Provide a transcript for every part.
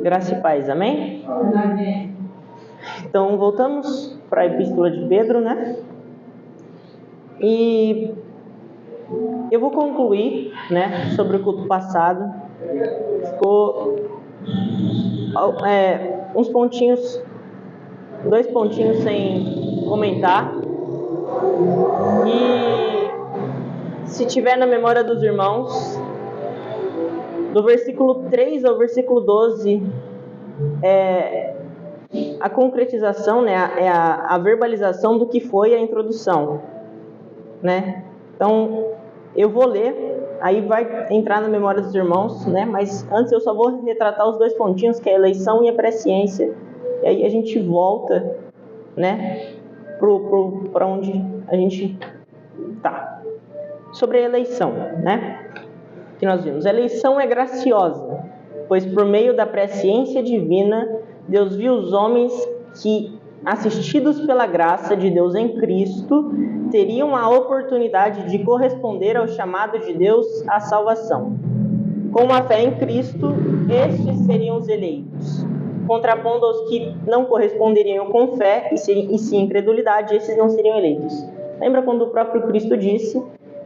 Graça e paz, amém? Amém. Então, voltamos para a Epístola de Pedro, né? E eu vou concluir, né, sobre o culto passado. Ficou uns pontinhos, 2 pontinhos sem comentar. E se tiver na memória dos irmãos, do versículo 3 ao versículo 12, a concretização, né, a verbalização do que foi a introdução, né? Então, eu vou ler, aí vai entrar na memória dos irmãos, né? Mas antes eu só vou retratar os 2 pontinhos, que é a eleição e a presciência. E aí a gente volta, né, para onde a gente tá. Sobre a eleição, né? Que nós vimos. A eleição é graciosa, pois por meio da presciência divina, Deus viu os homens que, assistidos pela graça de Deus em Cristo, teriam a oportunidade de corresponder ao chamado de Deus à salvação. Com a fé em Cristo, estes seriam os eleitos, contrapondo aos que não corresponderiam com fé e sim incredulidade, esses não seriam eleitos. Lembra quando o próprio Cristo disse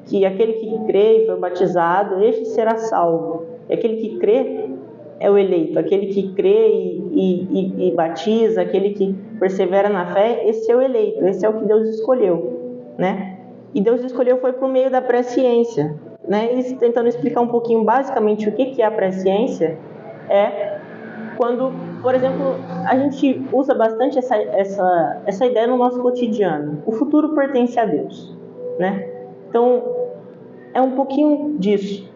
que aquele que crê e foi batizado, este será salvo. E aquele que crê é o eleito, aquele que crê e batiza, aquele que persevera na fé, esse é o eleito, esse é o que Deus escolheu, né? E Deus escolheu foi por meio da presciência, né? E tentando explicar um pouquinho basicamente o que é a presciência, é quando, por exemplo, a gente usa bastante essa ideia no nosso cotidiano. O futuro pertence a Deus, né? Então, é um pouquinho disso.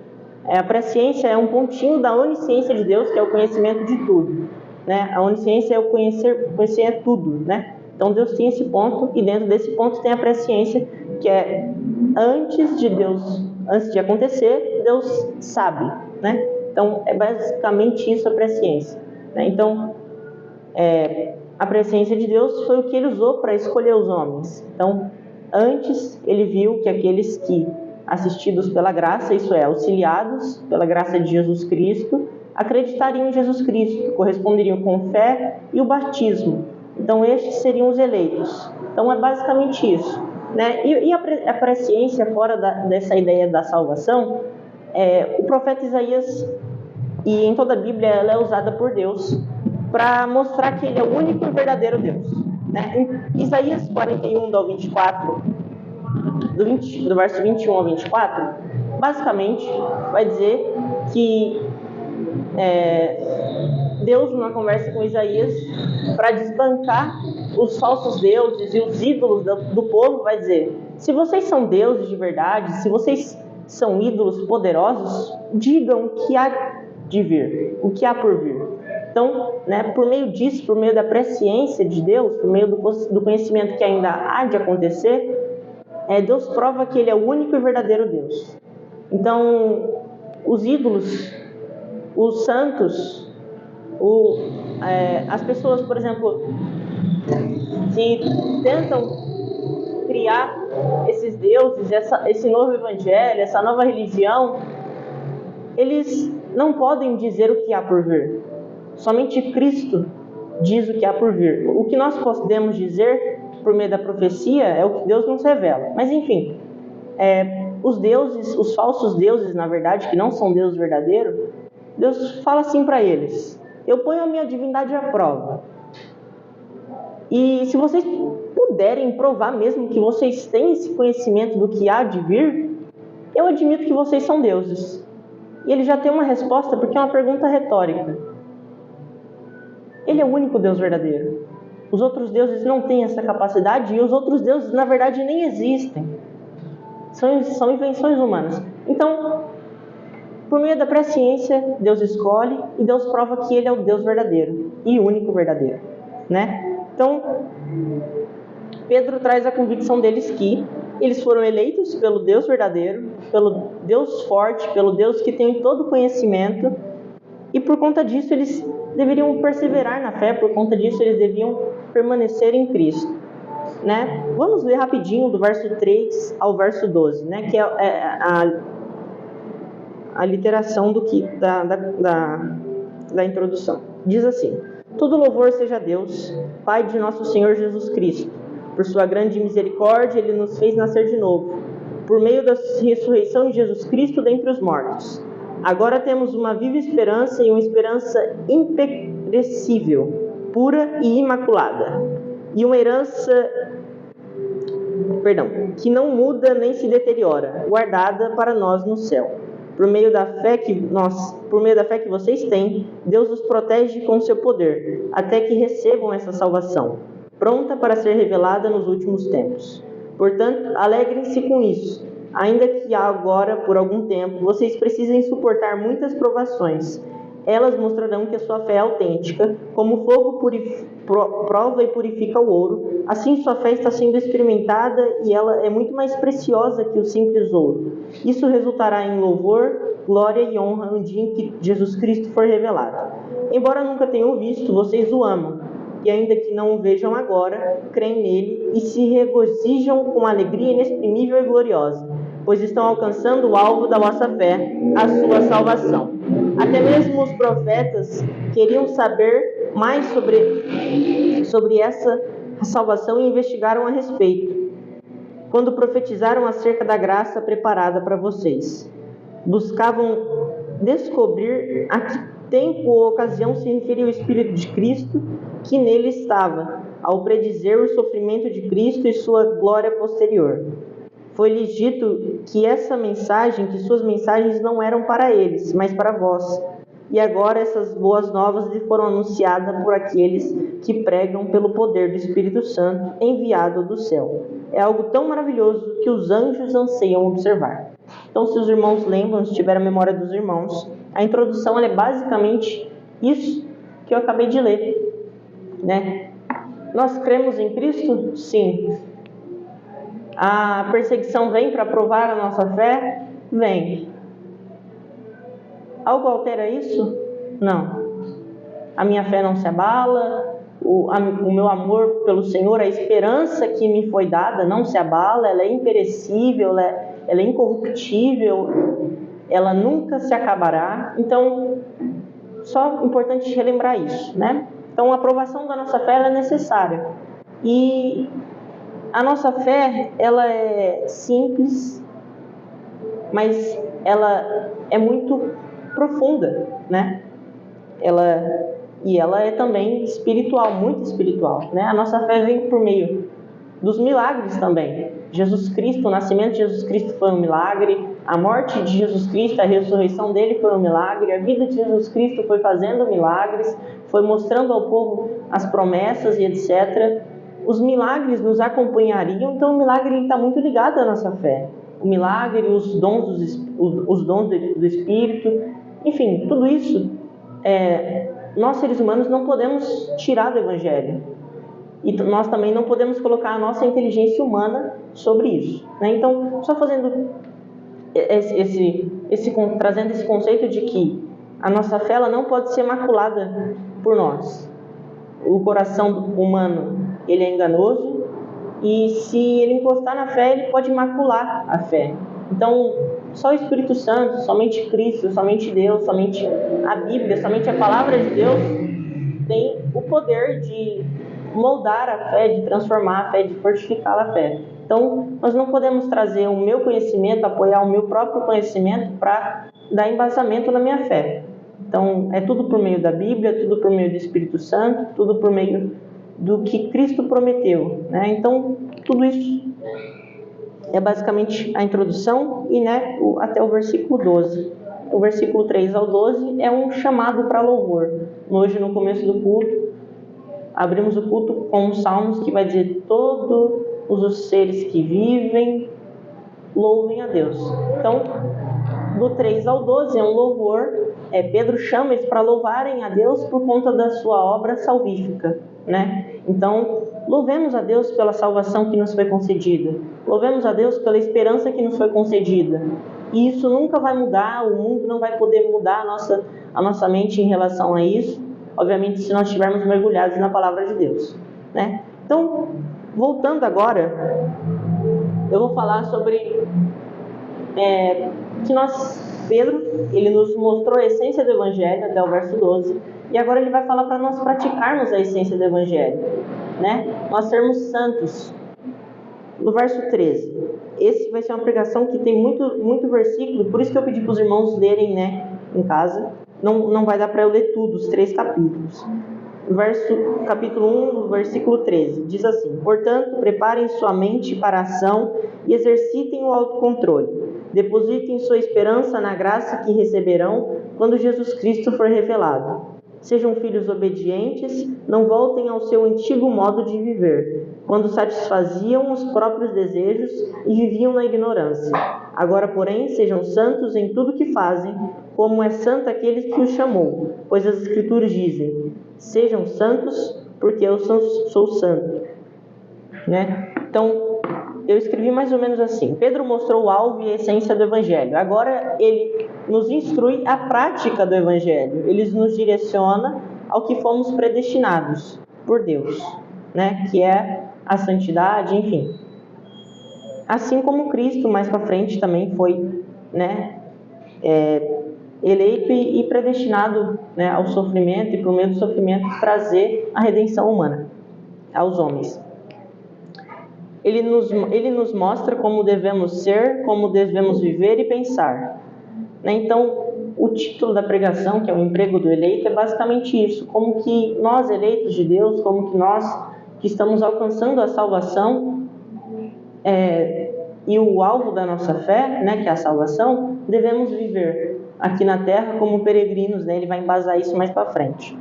A presciência é um pontinho da onisciência de Deus, que é o conhecimento de tudo, né? A onisciência é o conhecer tudo, né? Então Deus tem esse ponto, e dentro desse ponto tem a presciência, que é antes de acontecer, Deus sabe, né? Então é basicamente isso a presciência, né? Então a presciência de Deus foi o que ele usou para escolher os homens. Então antes ele viu que aqueles que, assistidos pela graça, isso é, auxiliados pela graça de Jesus Cristo, acreditariam em Jesus Cristo, corresponderiam com fé e o batismo. Então estes seriam os eleitos. Então é basicamente isso, né? E a presciência, fora dessa ideia da salvação, o profeta Isaías, e em toda a Bíblia ela é usada por Deus para mostrar que ele é o único e verdadeiro Deus, né? Em Isaías 41, ao 24, do verso 21 ao 24, basicamente vai dizer que Deus, numa conversa com Isaías, para desbancar os falsos deuses e os ídolos do povo, vai dizer: se vocês são deuses de verdade, se vocês são ídolos poderosos, digam o que há de vir, o que há por vir. Então, né, por meio disso, por meio da presciência de Deus, por meio do conhecimento que ainda há de acontecer, Deus prova que ele é o único e verdadeiro Deus. Então, os ídolos, os santos, as pessoas, por exemplo, que tentam criar esses deuses, esse novo evangelho, essa nova religião, eles não podem dizer o que há por vir. Somente Cristo diz o que há por vir. O que nós podemos dizer por meio da profecia é o que Deus nos revela. Mas enfim, os deuses, os falsos deuses, na verdade, que não são Deus verdadeiro, Deus fala assim para eles: eu ponho a minha divindade à prova. E se vocês puderem provar mesmo que vocês têm esse conhecimento do que há de vir, eu admito que vocês são deuses. E ele já tem uma resposta, porque é uma pergunta retórica. Ele é o único Deus verdadeiro. Os outros deuses não têm essa capacidade, e os outros deuses, na verdade, nem existem. São invenções humanas. Então, por meio da presciência, Deus escolhe e Deus prova que ele é o Deus verdadeiro e o único verdadeiro, né? Então, Pedro traz a convicção deles que eles foram eleitos pelo Deus verdadeiro, pelo Deus forte, pelo Deus que tem todo o conhecimento, e por conta disso eles deveriam perseverar na fé, por conta disso eles deviam permanecer em Cristo, né? Vamos ler rapidinho do verso 3 ao verso 12, né? Que é a literação da introdução. Diz assim: todo louvor seja a Deus, Pai de nosso Senhor Jesus Cristo. Por sua grande misericórdia, Ele nos fez nascer de novo, por meio da ressurreição de Jesus Cristo dentre os mortos. Agora temos uma viva esperança e uma esperança imperecível, pura e imaculada, e uma herança, que não muda nem se deteriora, guardada para nós no céu. Por meio da fé que vocês têm, Deus os protege com seu poder, até que recebam essa salvação, pronta para ser revelada nos últimos tempos. Portanto, alegrem-se com isso, ainda que agora, por algum tempo, vocês precisem suportar muitas provações. Elas mostrarão que a sua fé é autêntica, como o fogo prova e purifica o ouro. Assim sua fé está sendo experimentada e ela é muito mais preciosa que o simples ouro. Isso resultará em louvor, glória e honra no dia em que Jesus Cristo for revelado. Embora nunca tenham visto, vocês o amam. E ainda que não o vejam agora, creem nele e se regozijam com alegria inexprimível e gloriosa, pois estão alcançando o alvo da vossa fé, a sua salvação. Até mesmo os profetas queriam saber mais sobre essa salvação e investigaram a respeito, quando profetizaram acerca da graça preparada para vocês. Buscavam descobrir a que tempo ou ocasião se referia o Espírito de Cristo que nele estava, ao predizer o sofrimento de Cristo e sua glória posterior. Foi-lhes dito que suas mensagens não eram para eles, mas para vós. E agora essas boas novas lhe foram anunciadas por aqueles que pregam pelo poder do Espírito Santo enviado do céu. É algo tão maravilhoso que os anjos anseiam observar. Então, se os irmãos lembram, se tiver a memória dos irmãos, a introdução é basicamente isso que eu acabei de ler, né? Nós cremos em Cristo? Sim. A perseguição vem para provar a nossa fé? Vem. Algo altera isso? Não. A minha fé não se abala, o meu amor pelo Senhor, a esperança que me foi dada não se abala, ela é imperecível, ela é incorruptível, ela nunca se acabará. Então, só importante relembrar isso, né? Então, a aprovação da nossa fé ela é necessária. E a nossa fé, ela é simples, mas ela é muito profunda, né? Ela é também espiritual, muito espiritual, né? A nossa fé vem por meio dos milagres também. Jesus Cristo, o nascimento de Jesus Cristo foi um milagre, a morte de Jesus Cristo, a ressurreição dele foi um milagre, a vida de Jesus Cristo foi fazendo milagres, foi mostrando ao povo as promessas e etc. Os milagres nos acompanhariam, então o milagre está muito ligado à nossa fé. O milagre, os dons do Espírito, enfim, tudo isso, nós seres humanos não podemos tirar do Evangelho. E nós também não podemos colocar a nossa inteligência humana sobre isso, né? Então, só fazendo trazendo esse conceito de que a nossa fé ela não pode ser maculada por nós. O coração humano ele é enganoso e se ele encostar na fé, ele pode macular a fé. Então, só o Espírito Santo, somente Cristo, somente Deus, somente a Bíblia, somente a Palavra de Deus tem o poder de moldar a fé, de transformar a fé, de fortificar a fé. Então, nós não podemos trazer o meu conhecimento, apoiar o meu próprio conhecimento para dar embasamento na minha fé. Então, é tudo por meio da Bíblia, tudo por meio do Espírito Santo, tudo por meio do que Cristo prometeu, né? Então, tudo isso é basicamente a introdução e, né, até o versículo 12. O versículo 3 ao 12 é um chamado para louvor. Hoje, no começo do culto, abrimos o culto com os salmos que vai dizer: todos os seres que vivem louvem a Deus. Então, do 3 ao 12 é um louvor. Pedro chama eles para louvarem a Deus por conta da sua obra salvífica, né? Então, louvemos a Deus pela salvação que nos foi concedida. Louvemos a Deus pela esperança que nos foi concedida. E isso nunca vai mudar, o mundo não vai poder mudar a nossa mente em relação a isso. Obviamente, se nós estivermos mergulhados na palavra de Deus, né? Então, voltando agora, eu vou falar sobre que nós Pedro, ele nos mostrou a essência do Evangelho até o verso 12, e agora ele vai falar para nós praticarmos a essência do Evangelho, né? Nós sermos santos. No verso 13, esse vai ser uma pregação que tem muito versículo, por isso que eu pedi para os irmãos lerem, né, em casa. Não vai dar para eu ler tudo, os 3 capítulos. Capítulo 1, versículo 13, diz assim: portanto, preparem sua mente para a ação e exercitem o autocontrole. Depositem sua esperança na graça que receberão quando Jesus Cristo for revelado. Sejam filhos obedientes, não voltem ao seu antigo modo de viver, quando satisfaziam os próprios desejos e viviam na ignorância. Agora, porém, sejam santos em tudo que fazem, como é santo aquele que os chamou, pois as Escrituras dizem: sejam santos, porque eu sou santo. Né? Então, eu escrevi mais ou menos assim: Pedro mostrou o alvo e a essência do Evangelho. Agora ele nos instrui a prática do Evangelho. Ele nos direciona ao que fomos predestinados por Deus, né? Que é a santidade, enfim. Assim como Cristo, mais para frente, também foi, né, eleito e predestinado, né, ao sofrimento, e por meio do sofrimento trazer a redenção humana aos homens. Ele nos mostra como devemos ser, como devemos viver e pensar. Né? Então, o título da pregação, que é o emprego do eleito, é basicamente isso: como que nós, eleitos de Deus, como que nós que estamos alcançando a salvação e o alvo da nossa fé, né, que é a salvação, devemos viver aqui na terra como peregrinos, né? Ele vai embasar isso mais para frente.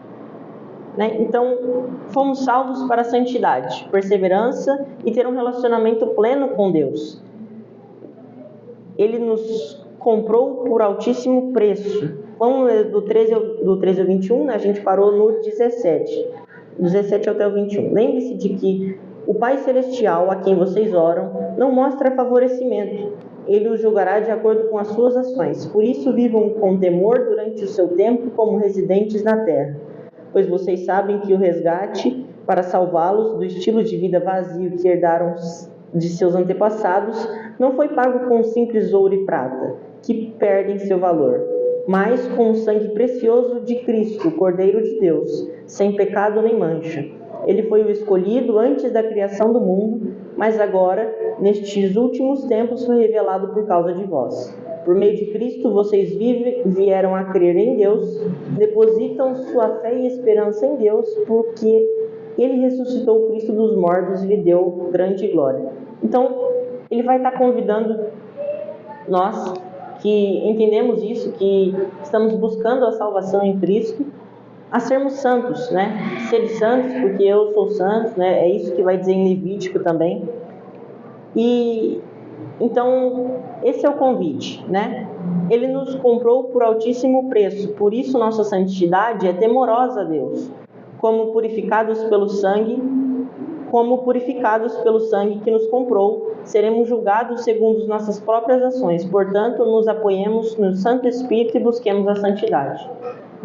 Né? Então, fomos salvos para a santidade, perseverança e ter um relacionamento pleno com Deus. Ele nos comprou por altíssimo preço. Vamos ler do 13 ao 21, né? A gente parou no 17 até o 21. Lembre-se de que o Pai Celestial, a quem vocês oram, não mostra favorecimento. Ele os julgará de acordo com as suas ações. Por isso, vivam com temor durante o seu tempo como residentes na terra. Pois vocês sabem que o resgate para salvá-los do estilo de vida vazio que herdaram de seus antepassados não foi pago com simples ouro e prata, que perdem seu valor, mas com o sangue precioso de Cristo, o Cordeiro de Deus, sem pecado nem mancha. Ele foi o escolhido antes da criação do mundo, mas agora, nestes últimos tempos, foi revelado por causa de vós. Por meio de Cristo, vocês vieram a crer em Deus, depositam sua fé e esperança em Deus, porque Ele ressuscitou o Cristo dos mortos e lhe deu grande glória. Então, Ele vai estar convidando nós que entendemos isso, que estamos buscando a salvação em Cristo, a sermos santos, né? Ser santos, porque eu sou santo, né? É isso que vai dizer em Levítico também. E então, esse é o convite, né? Ele nos comprou por altíssimo preço, por isso nossa santidade é temorosa a Deus. Como purificados pelo sangue que nos comprou, seremos julgados segundo as nossas próprias ações. Portanto, nos apoiemos no Santo Espírito e busquemos a santidade.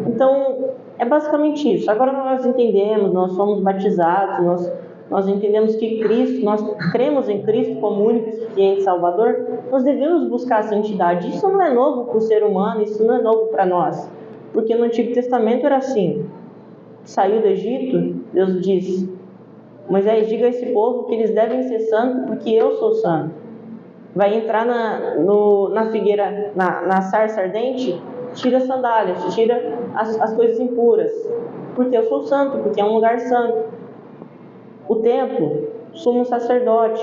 Então, é basicamente isso. Agora nós entendemos, nós somos batizados, nós entendemos que Cristo, nós cremos em Cristo como único e suficiente Salvador, nós devemos buscar a santidade. Isso não é novo para o ser humano, isso não é novo para nós. Porque no Antigo Testamento era assim: saiu do Egito, Deus disse: Moisés, diga a esse povo que eles devem ser santos porque eu sou santo. Vai entrar na figueira, na sarça ardente, tira as sandálias, tira as coisas impuras, porque eu sou santo, porque é um lugar santo. O templo, sumo sacerdote,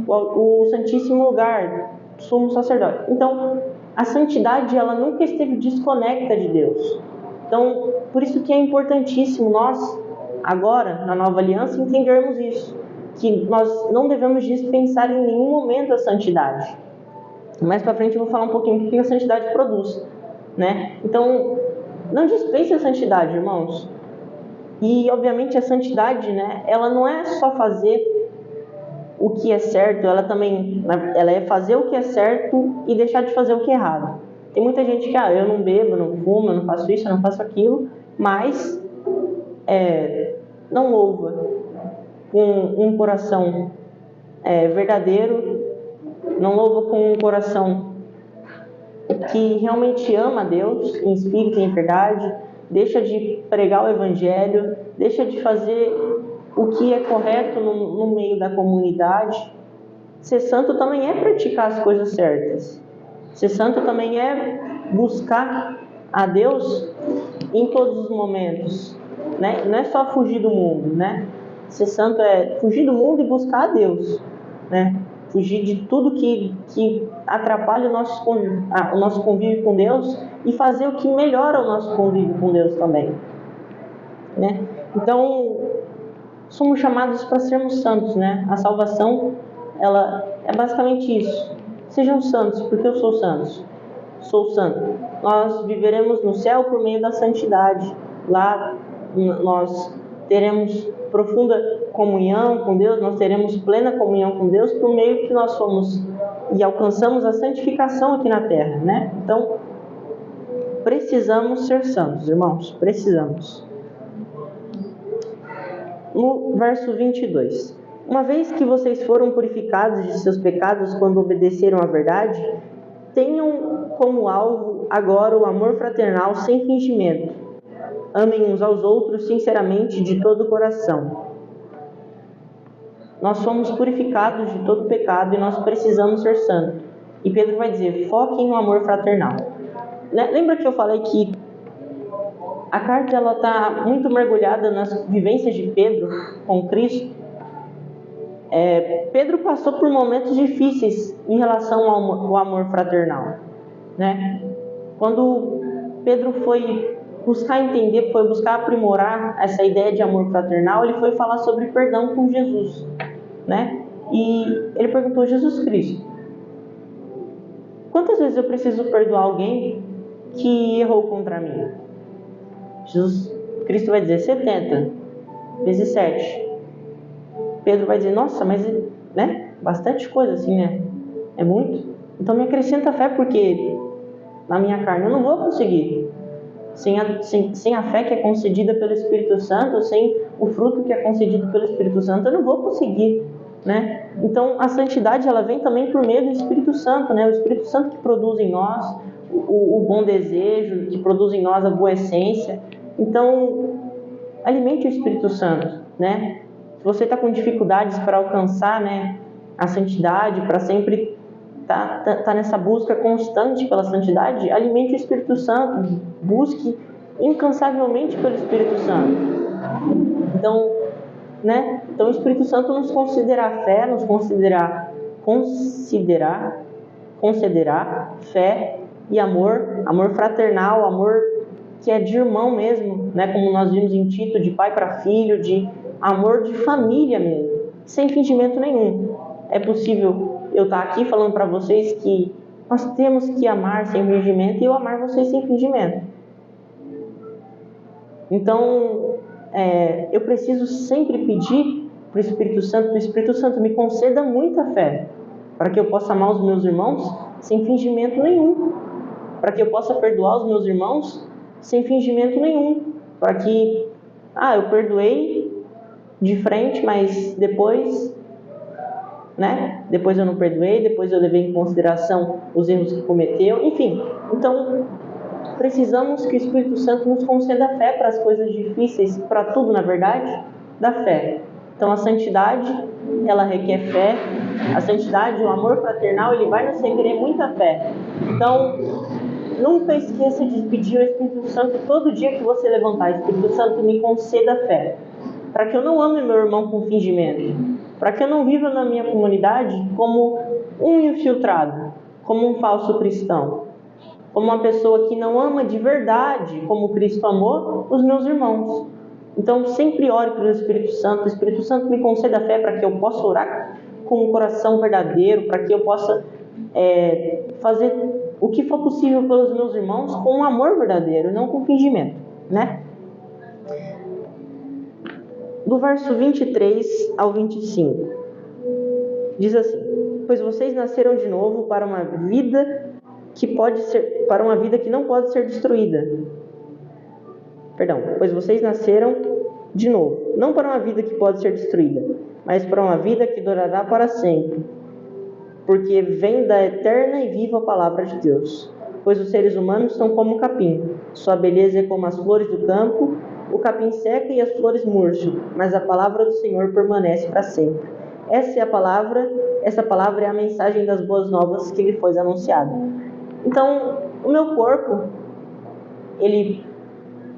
o santíssimo lugar, sumo sacerdote. Então, a santidade, ela nunca esteve desconecta de Deus. Então, por isso que é importantíssimo nós, agora, na nova aliança, entendermos isso, que nós não devemos dispensar em nenhum momento a santidade. Mais para frente eu vou falar um pouquinho do que a santidade produz, né? Então, não dispense a santidade, irmãos. E, obviamente, a santidade, né, ela não é só fazer o que é certo, ela é fazer o que é certo e deixar de fazer o que é errado. Tem muita gente que, eu não bebo, não fumo, eu não faço isso, eu não faço aquilo, mas não louva com um coração verdadeiro, não louva com um coração que realmente ama a Deus em espírito e em verdade, deixa de pregar o Evangelho, deixa de fazer o que é correto no meio da comunidade. Ser santo também é praticar as coisas certas. Ser santo também é buscar a Deus em todos os momentos, né? Não é só fugir do mundo, né? Ser santo é fugir do mundo e buscar a Deus, né? Fugir de tudo que atrapalha o nosso convívio com Deus e fazer o que melhora o nosso convívio com Deus também, né? Então, somos chamados para sermos santos, né? A salvação, ela é basicamente isso. Sejam santos, porque eu sou santo. Sou santo. Nós viveremos no céu por meio da santidade. Lá nós teremos profunda comunhão com Deus, nós teremos plena comunhão com Deus por meio que nós fomos e alcançamos a santificação aqui na terra, né? Então, precisamos ser santos, irmãos, precisamos. No verso 22. Uma vez que vocês foram purificados de seus pecados quando obedeceram à verdade, tenham como alvo agora o amor fraternal sem fingimento. Amem uns aos outros sinceramente de todo o coração. Nós somos purificados de todo pecado e nós precisamos ser santos. E Pedro vai dizer, foquem no amor fraternal. Lembra que eu falei que a carta está muito mergulhada nas vivências de Pedro com Cristo? Pedro passou por momentos difíceis em relação ao amor fraternal, né? Quando Pedro foi buscar entender, foi buscar aprimorar essa ideia de amor fraternal, ele foi falar sobre perdão com Jesus, né? E ele perguntou, Jesus Cristo, quantas vezes eu preciso perdoar alguém que errou contra mim? Jesus Cristo vai dizer 70 vezes 7. Pedro vai dizer, nossa, mas né? Bastante coisa assim, né? É muito. Então me acrescenta fé, porque na minha carne eu não vou conseguir. Sem a fé que é concedida pelo Espírito Santo, sem o fruto que é concedido pelo Espírito Santo, eu não vou conseguir, né? Então a santidade, ela vem também por meio do Espírito Santo, né? O Espírito Santo que produz em nós o bom desejo, que produz em nós a boa essência. Então, alimente o Espírito Santo, né? Se você está com dificuldades para alcançar, né, a santidade, para sempre tá nessa busca constante pela santidade, alimente o Espírito Santo, busque incansavelmente pelo Espírito Santo. Então, né? Então o Espírito Santo nos concederá fé, nos concederá fé e amor fraternal, amor que é de irmão mesmo, né? Como nós vimos em Tito, de pai para filho, de amor de família mesmo, sem fingimento nenhum. É possível eu estar aqui falando para vocês que nós temos que amar sem fingimento e eu amar vocês sem fingimento. Então, eu preciso sempre pedir para o Espírito Santo me conceda muita fé, para que eu possa amar os meus irmãos sem fingimento nenhum, para que eu possa perdoar os meus irmãos sem fingimento nenhum, para que, eu perdoei de frente, mas depois, né? Depois eu não perdoei, depois eu levei em consideração os erros que cometeu, enfim. Então, precisamos que o Espírito Santo nos conceda fé para as coisas difíceis, para tudo, na verdade, da fé. Então, a santidade, ela requer fé. A santidade, o amor fraternal, ele vai nos requerer muita fé. Então, nunca esqueça de pedir ao Espírito Santo todo dia que você levantar. Espírito Santo, me conceda fé, para que eu não ame meu irmão com fingimento, para que eu não viva na minha comunidade como um infiltrado, como um falso cristão, como uma pessoa que não ama de verdade, como Cristo amou os meus irmãos. Então, sempre ore pelo Espírito Santo. O Espírito Santo me conceda fé para que eu possa orar com um coração verdadeiro, para que eu possa fazer o que for possível pelos meus irmãos com um amor verdadeiro, não com fingimento, né? Do verso 23 ao 25, diz assim: pois vocês nasceram de novo para uma vida que não pode ser destruída. Pois vocês nasceram de novo, não para uma vida que pode ser destruída, mas para uma vida que durará para sempre, porque vem da eterna e viva palavra de Deus. pois os seres humanos são como o capim. Sua beleza é como as flores do campo, o capim seca e as flores murcham, mas a palavra do Senhor permanece para sempre. Essa palavra é a mensagem das boas novas que lhe foi anunciada. Então, o meu corpo, ele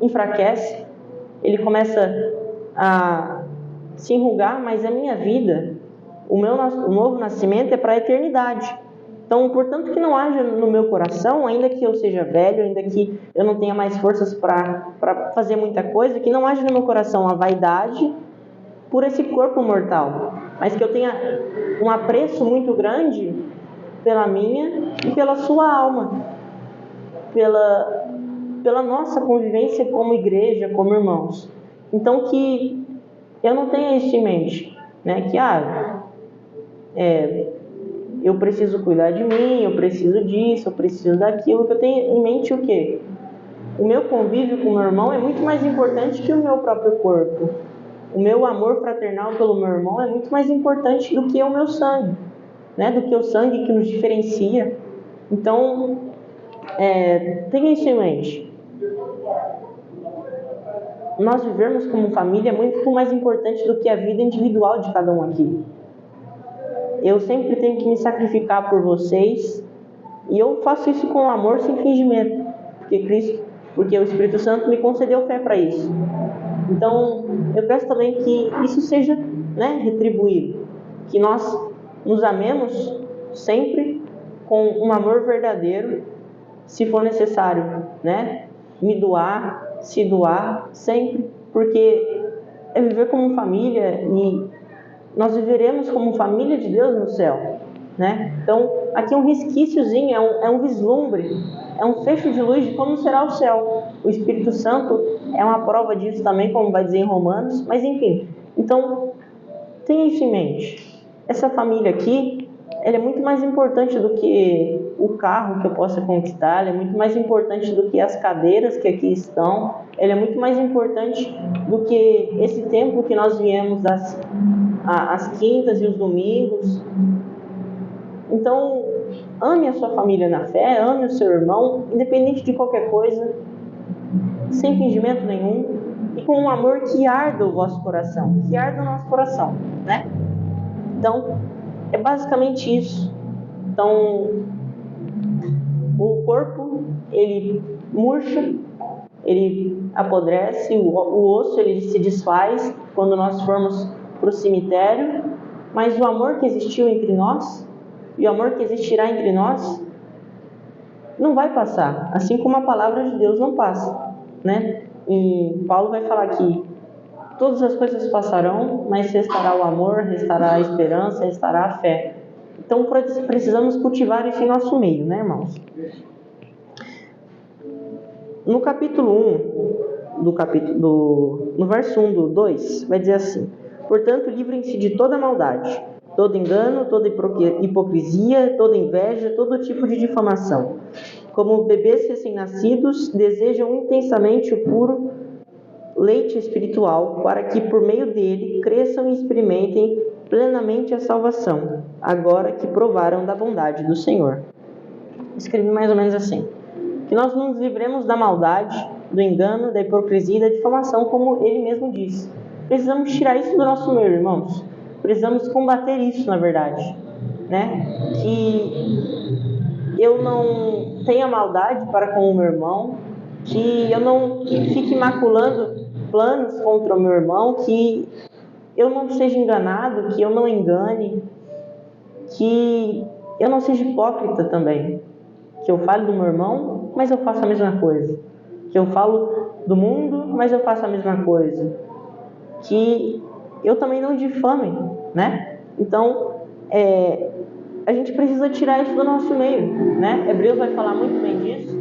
enfraquece, ele começa a se enrugar, mas a minha vida, o novo nascimento é para a eternidade. Então, portanto, que não haja no meu coração, ainda que eu seja velho, ainda que eu não tenha mais forças para fazer muita coisa, que não haja no meu coração a vaidade por esse corpo mortal, mas que eu tenha um apreço muito grande pela minha e pela sua alma, pela nossa convivência como igreja, como irmãos. Então, que eu não tenha isso em mente, né? Que eu preciso cuidar de mim, eu preciso disso, eu preciso daquilo. Que eu tenho em mente o quê? O meu convívio com o meu irmão é muito mais importante que o meu próprio corpo. O meu amor fraternal pelo meu irmão é muito mais importante do que o meu sangue, né? Do que o sangue que nos diferencia. Então, tenha isso em mente. Nós vivermos como família é muito mais importante do que a vida individual de cada um aqui. Eu sempre tenho que me sacrificar por vocês, e eu faço isso com amor, sem fingimento, porque o Espírito Santo me concedeu fé para isso. Então, eu peço também que isso seja, né, retribuído, que nós nos amemos sempre com um amor verdadeiro, se for necessário, né, se doar sempre, porque é viver como família, e nós viveremos como família de Deus no céu, né? Então, aqui é um resquíciozinho, é um vislumbre, é um fecho de luz de como será o céu. O Espírito Santo é uma prova disso também, como vai dizer em Romanos, mas enfim. Então, tenha isso em mente. Essa família aqui, ela é muito mais importante do que o carro que eu possa conquistar, ela é muito mais importante do que as cadeiras que aqui estão, ela é muito mais importante do que esse tempo que nós viemos às quintas e os domingos. Então, ame a sua família na fé, ame o seu irmão, independente de qualquer coisa, sem fingimento nenhum, e com um amor que arda o vosso coração, que arda o nosso coração, né? Então, é basicamente isso. Então, o corpo, ele murcha, ele apodrece, o osso, ele se desfaz quando nós formos para o cemitério, mas o amor que existiu entre nós, e o amor que existirá entre nós, não vai passar, assim como a palavra de Deus não passa, né? E Paulo vai falar que todas as coisas passarão, mas restará o amor, restará a esperança, restará a fé. Então, precisamos cultivar isso em nosso meio, né, irmãos? No capítulo 1, no verso 1 do 2, vai dizer assim: portanto, livrem-se de toda maldade, todo engano, toda hipocrisia, toda inveja, todo tipo de difamação. Como bebês recém-nascidos, desejam intensamente o puro leite espiritual, para que por meio dele cresçam e experimentem plenamente a salvação, agora que provaram da bondade do Senhor. Escrevi mais ou menos assim: que nós não nos livremos da maldade, do engano, da hipocrisia e da difamação, como ele mesmo disse. Precisamos tirar isso do nosso meio, irmãos. Precisamos combater isso, na verdade, né? Que eu não tenha maldade para com o meu irmão, que eu não fique maculando planos contra o meu irmão, que eu não seja enganado, que eu não engane, que eu não seja hipócrita também, que eu fale do meu irmão, mas eu faço a mesma coisa, que eu falo do mundo, mas eu faço a mesma coisa, que eu também não difame, né? Então, a gente precisa tirar isso do nosso meio, né? Hebreus vai falar muito bem disso,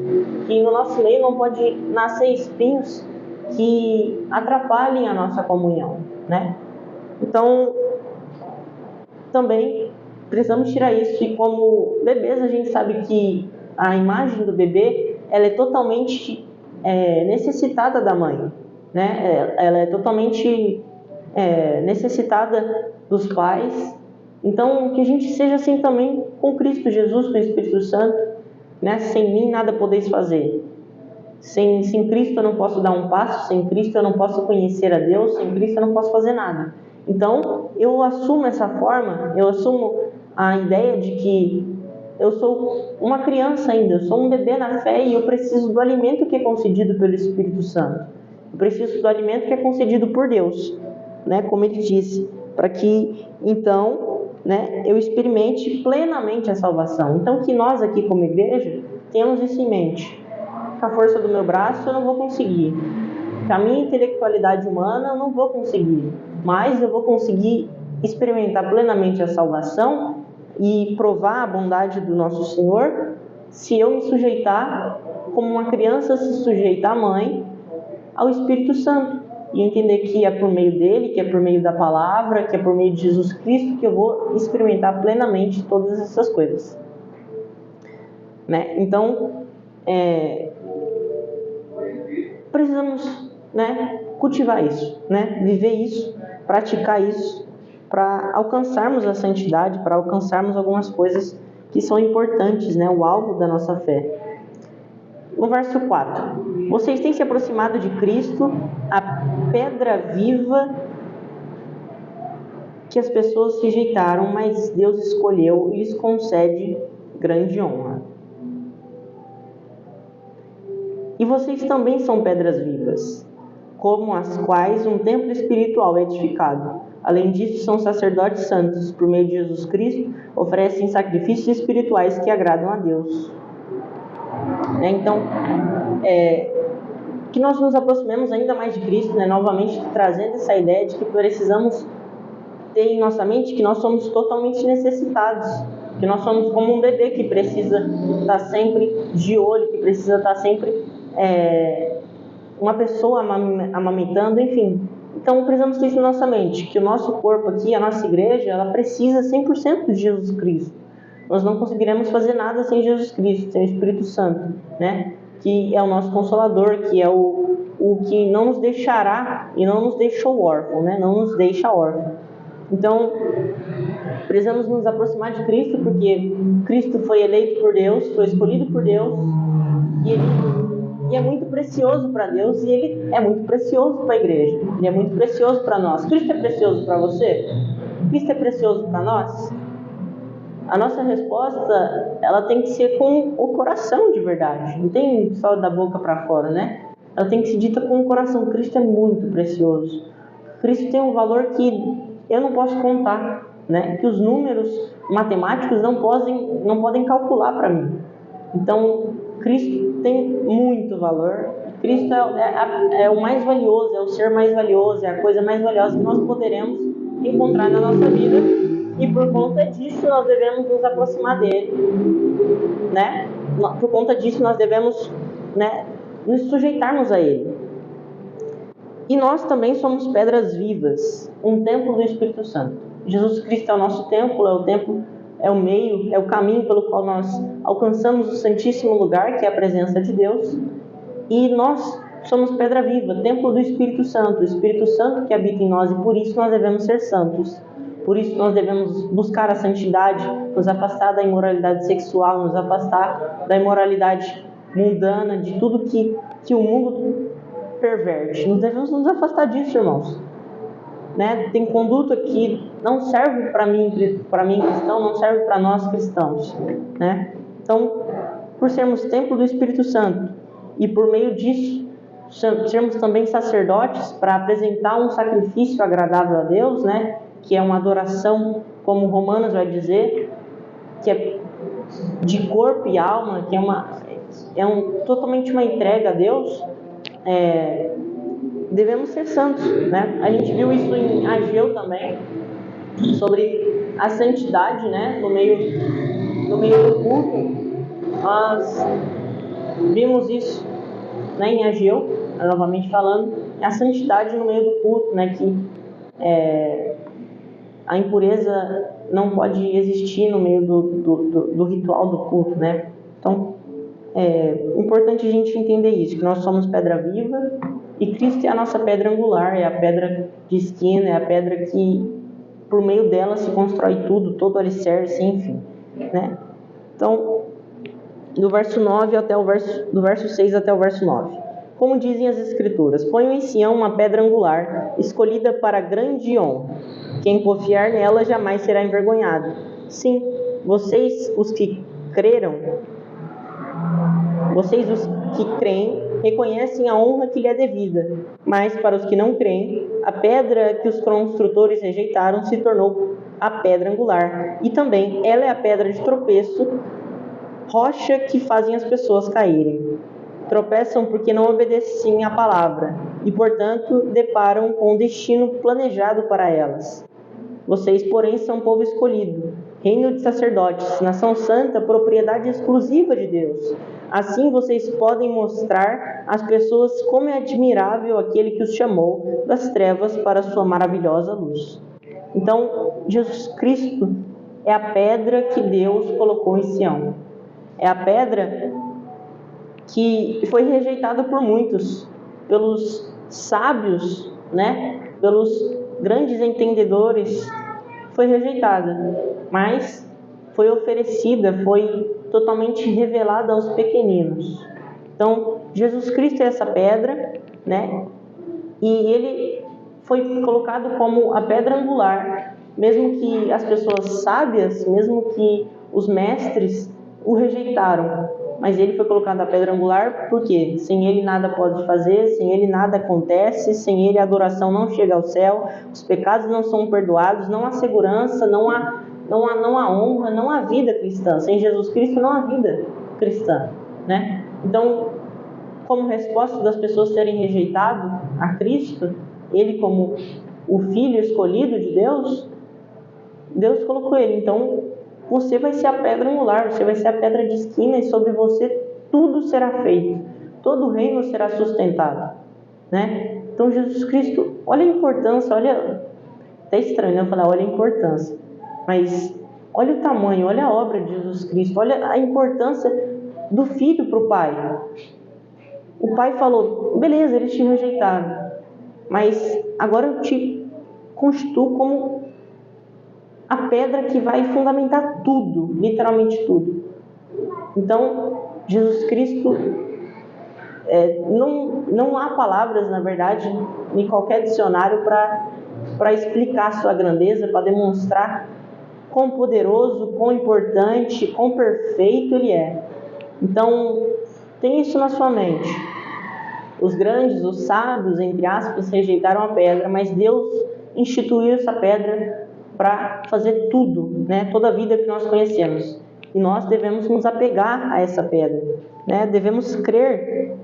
que no nosso meio não pode nascer espinhos que atrapalhem a nossa comunhão, né? Então, também precisamos tirar isso. E como bebês, a gente sabe que a imagem do bebê, ela é totalmente necessitada da mãe, né? Ela é totalmente necessitada dos pais. Então, que a gente seja assim também com Cristo Jesus, com o Espírito Santo, né? Sem mim nada podeis fazer. Sem Cristo eu não posso dar um passo, sem Cristo eu não posso conhecer a Deus, sem Cristo eu não posso fazer nada. Então, eu assumo essa forma, eu assumo a ideia de que eu sou uma criança ainda, eu sou um bebê na fé e eu preciso do alimento que é concedido pelo Espírito Santo. Eu preciso do alimento que é concedido por Deus, né? Como ele disse, para que, então, né, eu experimente plenamente a salvação. Então, que nós aqui como igreja tenhamos isso em mente. Com a força do meu braço eu não vou conseguir, com a minha intelectualidade humana eu não vou conseguir, mas eu vou conseguir experimentar plenamente a salvação e provar a bondade do nosso Senhor se eu me sujeitar, como uma criança se sujeita à mãe, ao Espírito Santo, e entender que é por meio dele, que é por meio da palavra, que é por meio de Jesus Cristo que eu vou experimentar plenamente todas essas coisas, né? Então, precisamos, né, cultivar isso, né, viver isso, praticar isso, para alcançarmos a santidade, para alcançarmos algumas coisas que são importantes, né, o alvo da nossa fé. No verso 4, vocês têm se aproximado de Cristo, a pedra viva que as pessoas rejeitaram, mas Deus escolheu e lhes concede grande honra. E vocês também são pedras vivas, como as quais um templo espiritual é edificado. Além disso, são sacerdotes santos, por meio de Jesus Cristo, oferecem sacrifícios espirituais que agradam a Deus. Então, que nós nos aproximemos ainda mais de Cristo, né? Novamente trazendo essa ideia de que precisamos ter em nossa mente que nós somos totalmente necessitados, que nós somos como um bebê que precisa estar sempre de olho, que precisa estar sempre uma pessoa amamentando, enfim. Então precisamos ter isso na nossa mente, que o nosso corpo aqui, a nossa igreja, ela precisa 100% de Jesus Cristo. Nós não conseguiremos fazer nada sem Jesus Cristo, sem o Espírito Santo, né? Que é o nosso Consolador, que é o que não nos deixará e não nos deixou órfão, né? Não nos deixa órfão. Então, precisamos nos aproximar de Cristo, porque Cristo foi eleito por Deus, foi escolhido por Deus, e é muito precioso para Deus, e Ele é muito precioso para a igreja, Ele é muito precioso para nós. Cristo é precioso para você? Cristo é precioso para nós? A nossa resposta, ela tem que ser com o coração de verdade, não tem só da boca para fora, né? Ela tem que ser dita com o coração. Cristo é muito precioso. Cristo tem um valor que eu não posso contar, né? Que os números matemáticos não podem calcular para mim. Então, Cristo tem muito valor. Cristo é o mais valioso, é o ser mais valioso, é a coisa mais valiosa que nós poderemos encontrar na nossa vida. E por conta disso nós devemos nos aproximar dele, né? Por conta disso nós devemos, né, nos sujeitarmos a ele. E nós também somos pedras vivas, um templo do Espírito Santo. Jesus Cristo é o nosso templo, é o meio, é o caminho pelo qual nós alcançamos o Santíssimo Lugar, que é a presença de Deus. E nós somos pedra viva, templo do Espírito Santo, o Espírito Santo que habita em nós, e por isso nós devemos ser santos. Por isso nós devemos buscar a santidade, nos afastar da imoralidade sexual, nos afastar da imoralidade mundana, de tudo que o mundo perverte. Nós devemos nos afastar disso, irmãos. Né? Tem conduta que não serve para mim cristão, não serve para nós cristãos. Né? Então, por sermos templo do Espírito Santo e por meio disso sermos também sacerdotes para apresentar um sacrifício agradável a Deus, né? Que é uma adoração, como Romanos vai dizer, que é de corpo e alma, que totalmente uma entrega a Deus. Devemos ser santos, né? A gente viu isso em Ageu também, sobre a santidade, né? No meio do culto. Nós vimos isso, né, em Ageu, novamente falando, a santidade no meio do culto, né? Que a impureza não pode existir no meio do ritual do culto, né? Então, é importante a gente entender isso, que nós somos pedra viva e Cristo é a nossa pedra angular, é a pedra de esquina, é a pedra que por meio dela se constrói tudo, todo alicerce, enfim, né? Então, do verso 9 até do verso 6 até o verso 9. Como dizem as Escrituras: ponham em Sião uma pedra angular, escolhida para grande honra. Quem confiar nela jamais será envergonhado. Sim, vocês os que creem, reconhecem a honra que lhe é devida. Mas para os que não creem, a pedra que os construtores rejeitaram se tornou a pedra angular. E também ela é a pedra de tropeço, rocha que fazem as pessoas caírem. Tropeçam porque não obedecem à palavra e, portanto, deparam com o destino planejado para elas. Vocês, porém, são povo escolhido, reino de sacerdotes, nação santa, propriedade exclusiva de Deus. Assim vocês podem mostrar às pessoas como é admirável aquele que os chamou das trevas para a sua maravilhosa luz. Então, Jesus Cristo é a pedra que Deus colocou em Sião. É a pedra que foi rejeitada por muitos, pelos sábios, pelos grandes entendedores, foi rejeitada, mas foi oferecida, foi totalmente revelada aos pequeninos. Então, Jesus Cristo é essa pedra, e ele foi colocado como a pedra angular, mesmo que as pessoas sábias, mesmo que os mestres o rejeitaram, mas ele foi colocado a pedra angular porque sem ele nada pode fazer, sem ele nada acontece, sem ele a adoração não chega ao céu, os pecados não são perdoados, não há segurança, não há honra, não há vida cristã. Sem Jesus Cristo não há vida cristã, Então, como resposta das pessoas terem rejeitado a Cristo, ele como o Filho escolhido de Deus, Deus colocou ele. Então, você vai ser a pedra angular, você vai ser a pedra de esquina e sobre você tudo será feito. Todo o reino será sustentado, Então, Jesus Cristo, olha a importância, olha, até estranho, eu falar, olha a importância, mas olha o tamanho, olha a obra de Jesus Cristo, olha a importância do Filho para o Pai. O Pai falou, beleza, eles te rejeitaram, mas agora eu te constituo como a pedra que vai fundamentar tudo, literalmente tudo. Então, Jesus Cristo, não há palavras, na verdade, em qualquer dicionário para explicar a sua grandeza, para demonstrar quão poderoso, quão importante, quão perfeito ele é. Então, tenha isso na sua mente. Os grandes, os sábios, entre aspas, rejeitaram a pedra, mas Deus instituiu essa pedra para fazer tudo, toda a vida que nós conhecemos. E nós devemos nos apegar a essa pedra, devemos crer,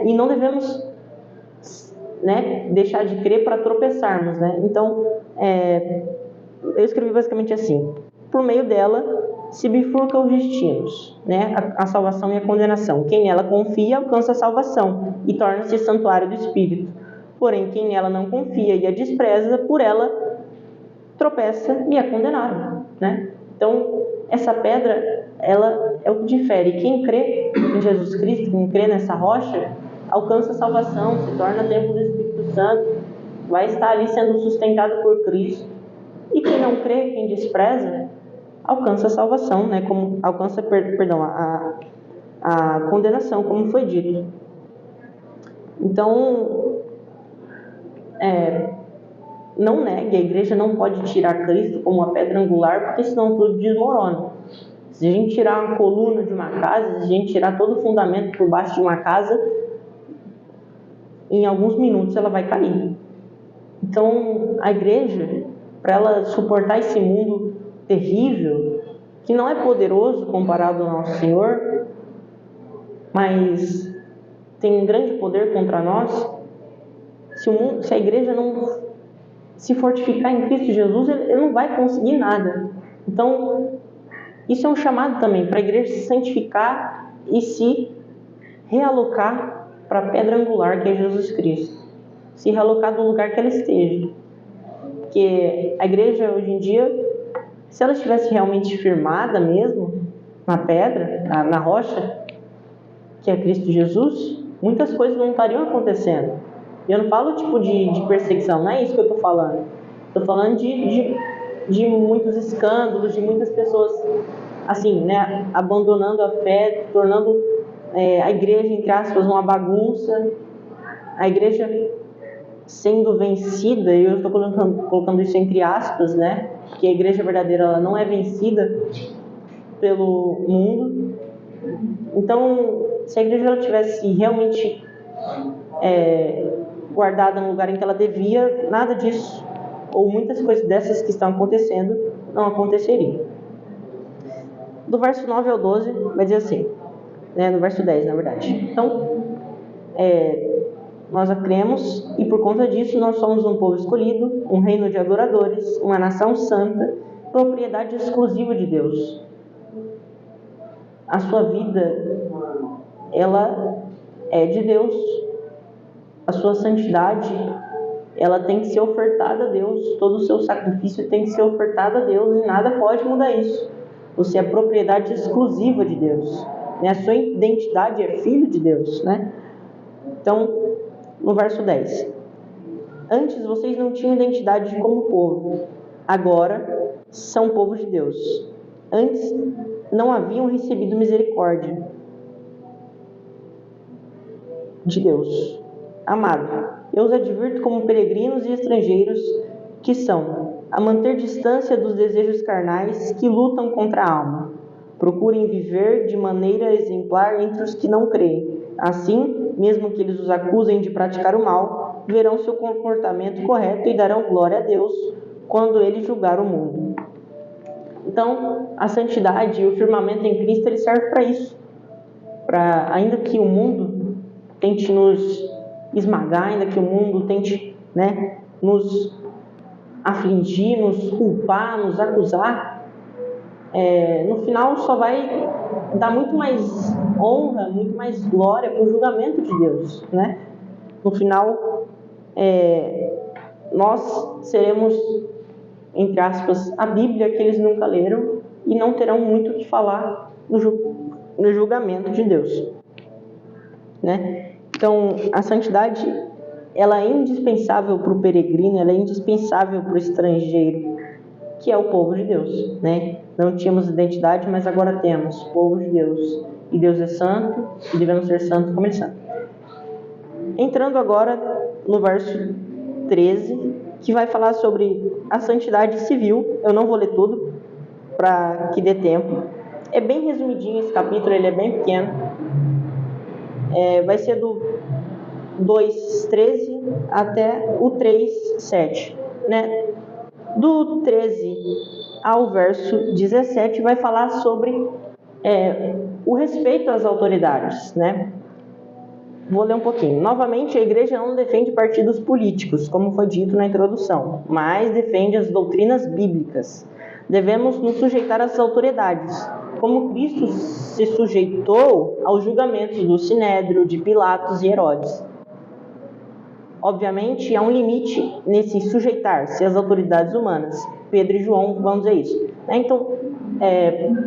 e não devemos deixar de crer para tropeçarmos, Então, eu escrevi basicamente assim: por meio dela se bifurcam os destinos, a salvação e a condenação. Quem nela confia alcança a salvação e torna-se santuário do Espírito. Porém, quem nela não confia e a despreza, por ela tropeça e é condenado, Então, essa pedra, ela é o que difere. Quem crê em Jesus Cristo, quem crê nessa rocha, alcança a salvação, se torna templo do Espírito Santo, vai estar ali sendo sustentado por Cristo. E quem não crê, quem despreza, alcança a salvação, como alcança, a condenação, como foi dito. Então, não negue, a igreja não pode tirar Cristo como uma pedra angular, porque senão tudo desmorona. Se a gente tirar uma coluna de uma casa, se a gente tirar todo o fundamento por baixo de uma casa, em alguns minutos ela vai cair. Então, a igreja, para ela suportar esse mundo terrível, que não é poderoso comparado ao nosso Senhor, mas tem um grande poder contra nós, se a igreja não se fortificar em Cristo Jesus, ele não vai conseguir nada. Então, isso é um chamado também para a igreja se santificar e se realocar para a pedra angular, que é Jesus Cristo. Se realocar do lugar que ela esteja. Porque a igreja, hoje em dia, se ela estivesse realmente firmada mesmo na pedra, na rocha, que é Cristo Jesus, muitas coisas não estariam acontecendo. Eu não falo tipo de perseguição, não é isso que eu estou falando. Estou falando de muitos escândalos, de muitas pessoas assim, né, abandonando a fé, tornando a igreja, entre aspas, uma bagunça, a igreja sendo vencida, e eu estou colocando isso entre aspas, né, que a igreja verdadeira ela não é vencida pelo mundo. Então, se a igreja ela tivesse realmente guardada no lugar em que ela devia, nada disso, ou muitas coisas dessas que estão acontecendo, não aconteceria. Do verso 9 ao 12, vai dizer assim, né, no verso 10, na verdade. Então, nós a cremos e por conta disso nós somos um povo escolhido, um reino de adoradores, uma nação santa, propriedade exclusiva de Deus. A sua vida, ela é de Deus. A sua santidade, ela tem que ser ofertada a Deus. Todo o seu sacrifício tem que ser ofertado a Deus e nada pode mudar isso. Você é propriedade exclusiva de Deus. A sua identidade é filho de Deus, né? Então, no verso 10. Antes vocês não tinham identidade como povo, agora são povo de Deus. Antes não haviam recebido misericórdia de Deus. Amado, eu os advirto como peregrinos e estrangeiros que são, a manter distância dos desejos carnais que lutam contra a alma. Procurem viver de maneira exemplar entre os que não creem. Assim, mesmo que eles os acusem de praticar o mal, verão seu comportamento correto e darão glória a Deus quando ele julgar o mundo. Então, a santidade e o firmamento em Cristo, ele serve para isso. Ainda que o mundo tente nos esmagar, ainda que o mundo tente, né, nos afligir, nos culpar, nos acusar, no final só vai dar muito mais honra, muito mais glória para o julgamento de Deus, né? No final, nós seremos, entre aspas, a Bíblia que eles nunca leram e não terão muito o que falar no julgamento de Deus, né? Então, a santidade, ela é indispensável para o peregrino, ela é indispensável para o estrangeiro, que é o povo de Deus, né? Não tínhamos identidade, mas agora temos, povo de Deus. E Deus é santo, e devemos ser santos como Ele é santo. Entrando agora no verso 13, que vai falar sobre a santidade civil. Eu não vou ler tudo, para que dê tempo. É bem resumidinho esse capítulo, ele é bem pequeno. Vai ser do 2:13 até o 3:7, né? Do 13 ao verso 17 vai falar sobre o respeito às autoridades, né? Vou ler um pouquinho. Novamente, a igreja não defende partidos políticos, como foi dito na introdução, mas defende as doutrinas bíblicas. Devemos nos sujeitar às autoridades, como Cristo se sujeitou aos julgamentos do Sinédrio, de Pilatos e Herodes. Obviamente, há um limite nesse sujeitar-se às autoridades humanas. Pedro e João vão dizer isso. Então,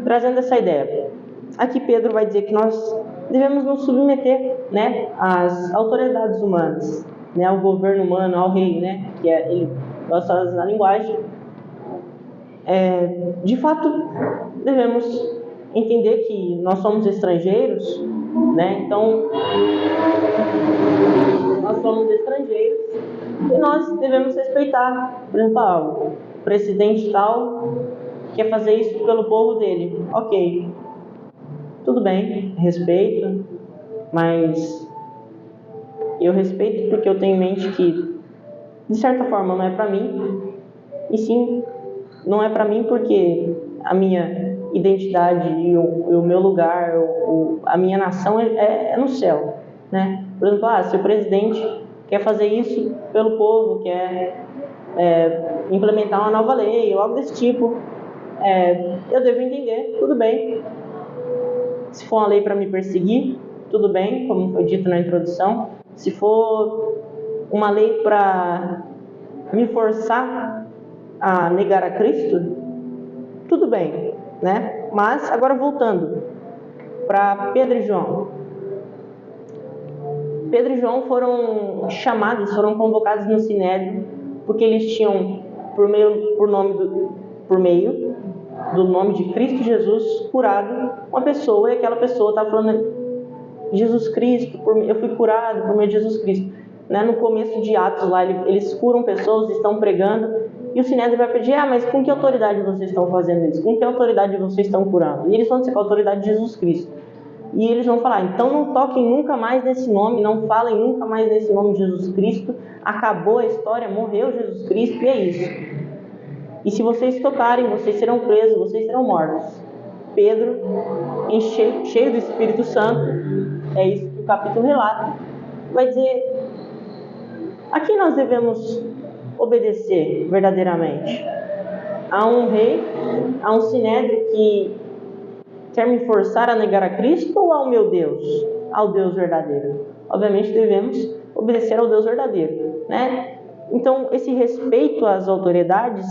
trazendo essa ideia, aqui Pedro vai dizer que nós devemos nos submeter, né, às autoridades humanas, né, ao governo humano, ao rei, né, que ele gosta de usar a linguagem. De fato, devemos entender que nós somos estrangeiros, né, então nós somos estrangeiros e nós devemos respeitar. Por exemplo, o presidente tal quer fazer isso pelo povo dele. Ok, tudo bem, respeito, mas eu respeito porque eu tenho em mente que, de certa forma, não é para mim, e sim, não é para mim porque a minha identidade e o meu lugar, a minha nação é no céu, né? Por exemplo, se o presidente quer fazer isso pelo povo, quer implementar uma nova lei ou algo desse tipo, eu devo entender, tudo bem. Se for uma lei para me perseguir, tudo bem, como foi dito na introdução. Se for uma lei para me forçar a negar a Cristo, tudo bem, né? Mas, agora voltando para Pedro e João. Pedro e João foram chamados, foram convocados no Sinédrio, porque eles tinham, por meio do nome de Cristo Jesus curado uma pessoa, e aquela pessoa está falando: Jesus Cristo, eu fui curado por meio de Jesus Cristo. Né? No começo de Atos lá, eles curam pessoas, estão pregando, e o Sinédrio vai pedir: mas com que autoridade vocês estão fazendo isso? Com que autoridade vocês estão curando? E eles vão dizer: com a autoridade de Jesus Cristo. E eles vão falar: então não toquem nunca mais nesse nome, não falem nunca mais nesse nome de Jesus Cristo, acabou a história, morreu Jesus Cristo, e é isso. E se vocês tocarem, vocês serão presos, vocês serão mortos. Pedro, cheio do Espírito Santo, é isso que o capítulo relata, vai dizer: a quem nós devemos obedecer verdadeiramente? A um rei, a um sinédrio que quer me forçar a negar a Cristo, ou ao meu Deus, ao Deus verdadeiro? Obviamente devemos obedecer ao Deus verdadeiro, né? Então esse respeito às autoridades,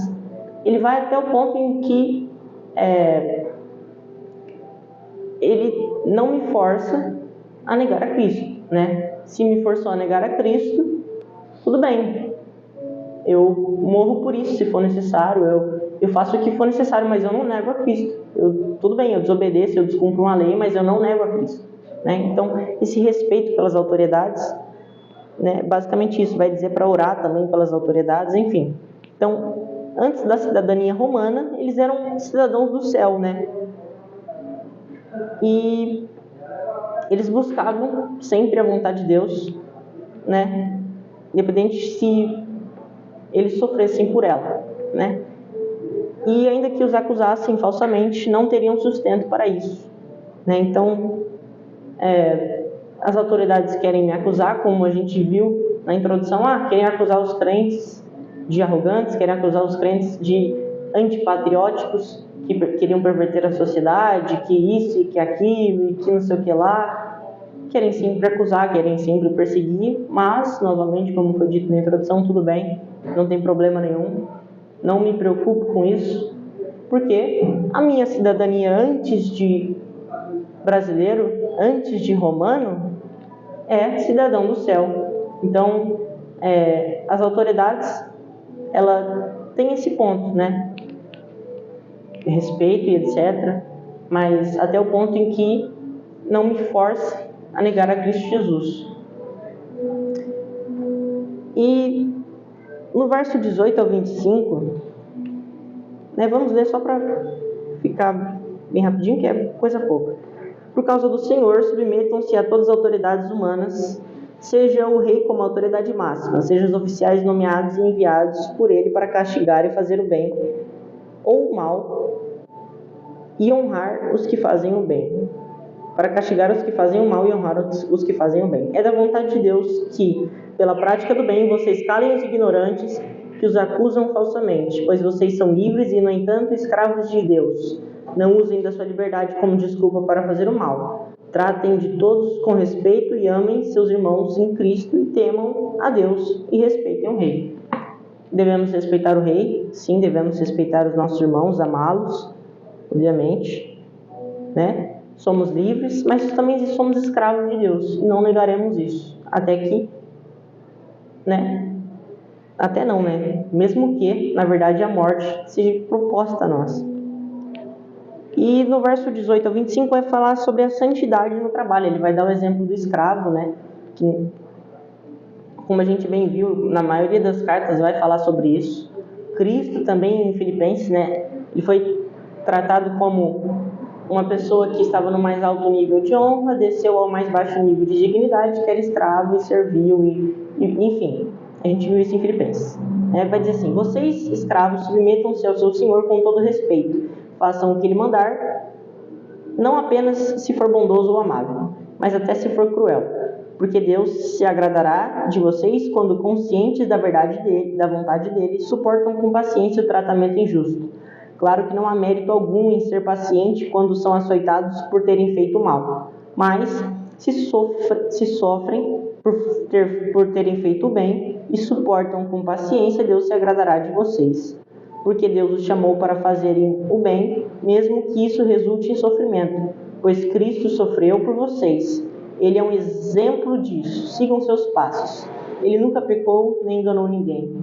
ele vai até o ponto em que ele não me força a negar a Cristo, né? Se me forçou a negar a Cristo, tudo bem, eu morro por isso se for necessário, eu faço o que for necessário, mas eu não nego a Cristo. Tudo bem, eu desobedeço, eu descumpro uma lei, mas eu não nego a Cristo, né? Então, esse respeito pelas autoridades, né, basicamente isso, vai dizer para orar também pelas autoridades, enfim. Então, antes da cidadania romana, eles eram cidadãos do céu, né? E eles buscavam sempre a vontade de Deus, né? Independente se eles sofressem por ela, né? E ainda que os acusassem falsamente, não teriam sustento para isso, né? Então, as autoridades querem me acusar, como a gente viu na introdução, querem acusar os crentes de arrogantes, querem acusar os crentes de antipatrióticos, que queriam perverter a sociedade, que isso e que aquilo, e que não sei o que lá. Querem sempre acusar, querem sempre perseguir, mas, novamente, como foi dito na introdução, tudo bem, não tem problema nenhum, não me preocupo com isso, porque a minha cidadania antes de brasileiro, antes de romano, é cidadão do céu. Então, as autoridades, ela tem esse ponto, né? Respeito e etc., mas até o ponto em que não me force a negar a Cristo Jesus. E no verso 18 ao 25, né, vamos ler só para ficar bem rapidinho, que é coisa pouca. Por causa do Senhor, submetam-se a todas as autoridades humanas, seja o rei como autoridade máxima, seja os oficiais nomeados e enviados por ele para castigar e fazer o bem ou o mal, e honrar os que fazem o bem. Para castigar os que fazem o mal e honrar os que fazem o bem. É da vontade de Deus que, pela prática do bem, vocês calem os ignorantes que os acusam falsamente, pois vocês são livres e, no entanto, escravos de Deus. Não usem da sua liberdade como desculpa para fazer o mal. Tratem de todos com respeito e amem seus irmãos em Cristo e temam a Deus e respeitem o rei. Devemos respeitar o rei? Sim, devemos respeitar os nossos irmãos, amá-los, obviamente, né? Somos livres, mas também somos escravos de Deus, e não negaremos isso, até que, né? Até não, né? Mesmo que, na verdade, a morte seja proposta a nós. E no verso 18 ao 25 vai falar sobre a santidade no trabalho. Ele vai dar o exemplo do escravo, né? Que, como a gente bem viu, na maioria das cartas vai falar sobre isso. Cristo também, em Filipenses, né? Ele foi tratado como uma pessoa que estava no mais alto nível de honra, desceu ao mais baixo nível de dignidade, que era escravo e serviu, enfim, a gente viu isso em Filipenses. Vai dizer assim: vocês, escravos, submetam-se ao seu Senhor com todo respeito, façam o que ele mandar, não apenas se for bondoso ou amável, mas até se for cruel, porque Deus se agradará de vocês quando, conscientes da verdade dele, da vontade dele, suportam com paciência o tratamento injusto. Claro que não há mérito algum em ser paciente quando são açoitados por terem feito mal, mas se sofrem por terem feito o bem e suportam com paciência, Deus se agradará de vocês, porque Deus os chamou para fazerem o bem, mesmo que isso resulte em sofrimento, pois Cristo sofreu por vocês. Ele é um exemplo disso. Sigam seus passos. Ele nunca pecou nem enganou ninguém,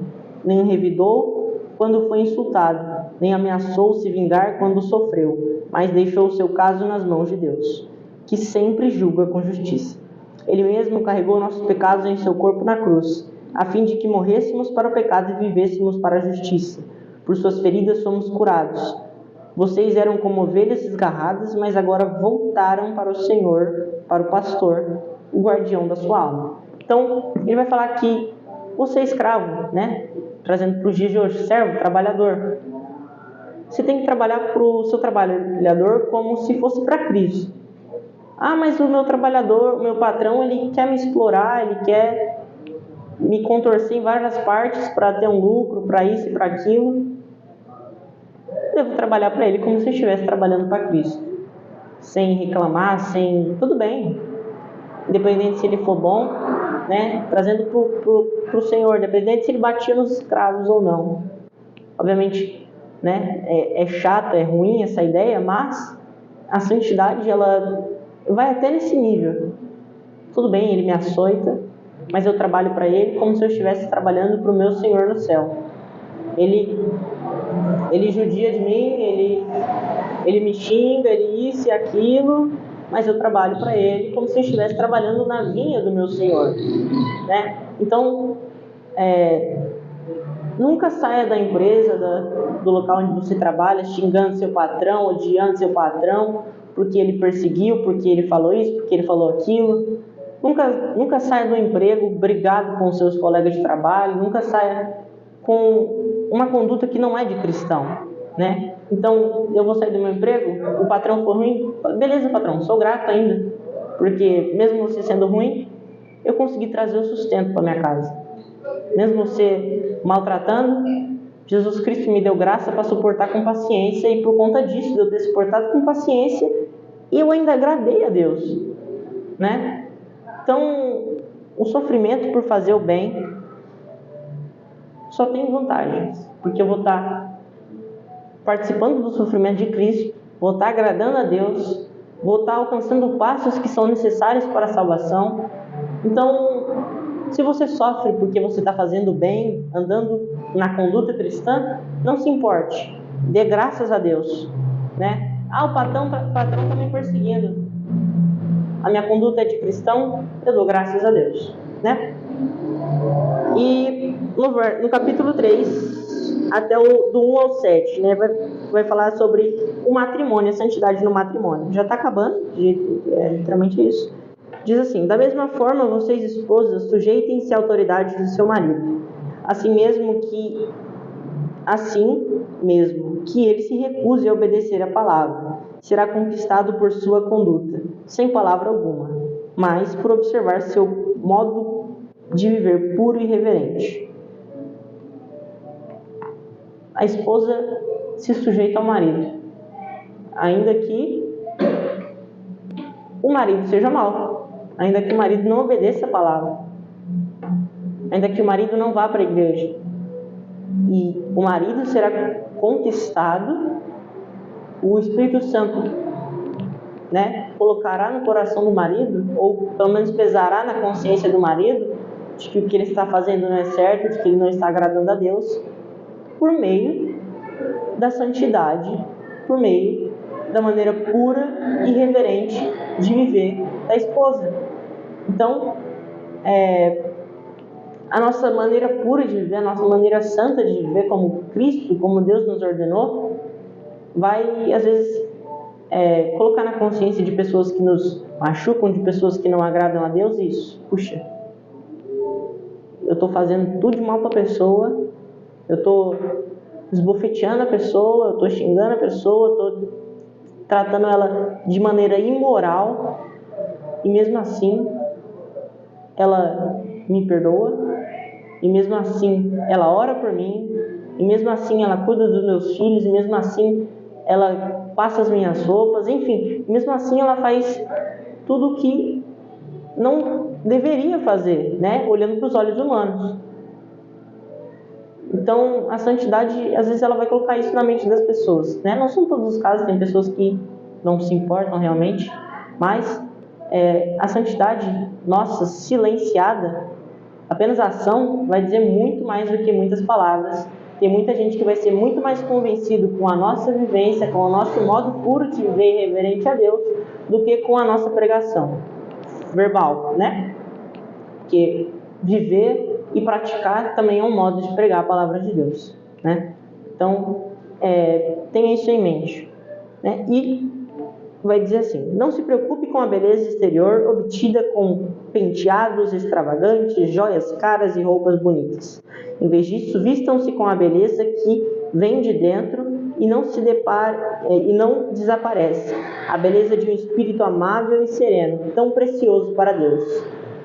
nem revidou quando foi insultado. nem ameaçou se vingar quando sofreu, mas deixou o seu caso nas mãos de Deus, que sempre julga com justiça. Ele mesmo carregou nossos pecados em seu corpo na cruz, a fim de que morrêssemos para o pecado e vivêssemos para a justiça. Por suas feridas somos curados. Vocês eram como ovelhas desgarradas, mas agora voltaram para o Senhor, para o pastor, o guardião da sua alma. Então, ele vai falar que você é escravo, né? Trazendo para os dias de hoje, servo, trabalhador. Você tem que trabalhar para o seu trabalhador como se fosse para Cristo. Ah, mas o meu trabalhador, o meu patrão, ele quer me explorar, ele quer me contorcer em várias partes para ter um lucro, para isso e para aquilo. Eu devo trabalhar para ele como se eu estivesse trabalhando para Cristo. Sem reclamar, sem... Tudo bem. Independente se ele for bom, né? Trazendo para o Senhor, independente se ele batia nos escravos ou não. Obviamente, né? É chato, é ruim essa ideia, mas a santidade, ela vai até nesse nível. Tudo bem, ele me açoita, mas eu trabalho para ele como se eu estivesse trabalhando para o meu Senhor no céu. Ele judia de mim, ele me xinga, ele isso e aquilo, mas eu trabalho para ele como se eu estivesse trabalhando na vinha do meu Senhor, né? Então, nunca saia da empresa, do local onde você trabalha, xingando seu patrão, odiando seu patrão, porque ele perseguiu, porque ele falou isso, porque ele falou aquilo. Nunca saia do emprego brigado com seus colegas de trabalho, nunca saia com uma conduta que não é de cristão, né? Então, eu vou sair do meu emprego, o patrão for ruim, beleza, patrão, sou grato ainda, porque mesmo você sendo ruim, eu consegui trazer o sustento para minha casa. Mesmo você maltratando, Jesus Cristo me deu graça para suportar com paciência, e por conta disso, de eu ter suportado com paciência, eu ainda agradei a Deus, né? Então, o sofrimento por fazer o bem só tem vantagens, porque eu vou estar participando do sofrimento de Cristo, vou estar agradando a Deus, vou estar alcançando passos que são necessários para a salvação. Então, se você sofre porque você está fazendo bem, andando na conduta cristã, não se importe, dê graças a Deus, né? Ah, o patrão está me perseguindo, a minha conduta é de cristão, eu dou graças a Deus, né? E no capítulo 3, até do 1 ao 7, né, vai falar sobre o matrimônio, a santidade no matrimônio. Já está acabando, literalmente isso. Diz assim: da mesma forma, vocês esposas, sujeitem-se à autoridade do seu marido, assim mesmo que ele se recuse a obedecer a palavra, será conquistado por sua conduta, sem palavra alguma, mas por observar seu modo de viver puro e reverente. A esposa se sujeita ao marido, ainda que o marido seja mau, ainda que o marido não obedeça a palavra, ainda que o marido não vá para a igreja. E o marido será conquistado, o Espírito Santo, né, colocará no coração do marido, ou pelo menos pesará na consciência do marido, de que o que ele está fazendo não é certo, de que ele não está agradando a Deus, por meio da santidade, por meio da maneira pura e reverente de viver da esposa. Então, a nossa maneira pura de viver, a nossa maneira santa de viver como Cristo, como Deus nos ordenou, vai, às vezes, colocar na consciência de pessoas que nos machucam, de pessoas que não agradam a Deus, isso. Puxa, eu estou fazendo tudo de mal para a pessoa, eu estou esbofeteando a pessoa, eu estou xingando a pessoa, eu estou tratando ela de maneira imoral, e mesmo assim ela me perdoa, e mesmo assim ela ora por mim, e mesmo assim ela cuida dos meus filhos, e mesmo assim ela passa as minhas roupas, enfim, mesmo assim ela faz tudo o que não deveria fazer, né? Olhando para os olhos humanos. Então, a santidade, às vezes, ela vai colocar isso na mente das pessoas, né? Não são todos os casos, tem pessoas que não se importam realmente, mas a santidade nossa, silenciada, apenas a ação, vai dizer muito mais do que muitas palavras Tem muita gente que vai ser muito mais convencido com a nossa vivência, com o nosso modo puro de viver reverente a Deus, do que com a nossa pregação verbal, né? Porque viver e praticar também é um modo de pregar a palavra de Deus, né? Então, tenha isso em mente, né? E vai dizer assim: não se preocupe com a beleza exterior obtida com penteados extravagantes, joias caras e roupas bonitas. Em vez disso, vistam-se com a beleza que vem de dentro e não desaparece. A beleza de um espírito amável e sereno, tão precioso para Deus.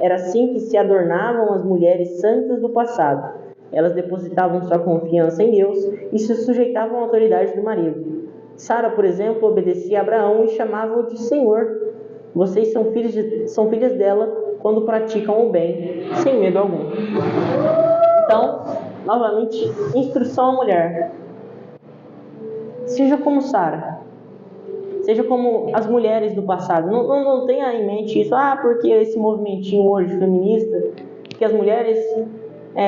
Era assim que se adornavam as mulheres santas do passado. Elas depositavam sua confiança em Deus e se sujeitavam à autoridade do marido. Sara, por exemplo, obedecia a Abraão e chamava-o de Senhor. Vocês são filhas dela quando praticam o bem, sem medo algum. Então, novamente, instrução à mulher. Seja como Sara. Seja como as mulheres do passado. Não tenha em mente isso, porque esse movimentinho hoje feminista, que as mulheres,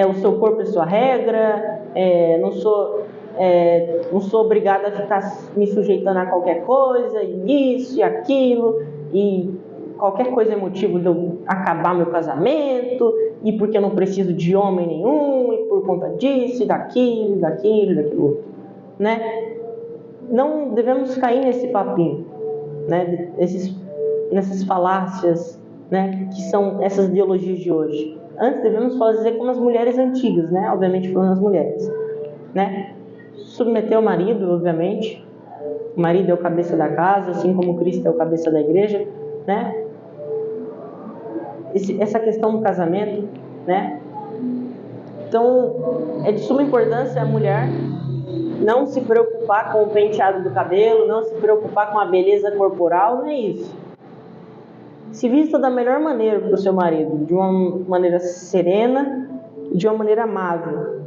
o seu corpo é sua regra, não sou obrigada a ficar me sujeitando a qualquer coisa, e isso e aquilo, e qualquer coisa é motivo de eu acabar meu casamento, e porque eu não preciso de homem nenhum, e por conta disso, e daquilo, outro, né? Não devemos cair nesse papinho, né? Nessas falácias, né? Que são essas ideologias de hoje. Antes devemos fazer como as mulheres antigas, né? Obviamente falando as mulheres, né? Submeter o marido, obviamente. O marido é o cabeça da casa, assim como Cristo é o cabeça da igreja, né? Essa questão do casamento, né? Então, é de suma importância a mulher não se preocupar com o penteado do cabelo, não se preocupar com a beleza corporal, não é isso. Se vista da melhor maneira para o seu marido, de uma maneira serena e de uma maneira amável.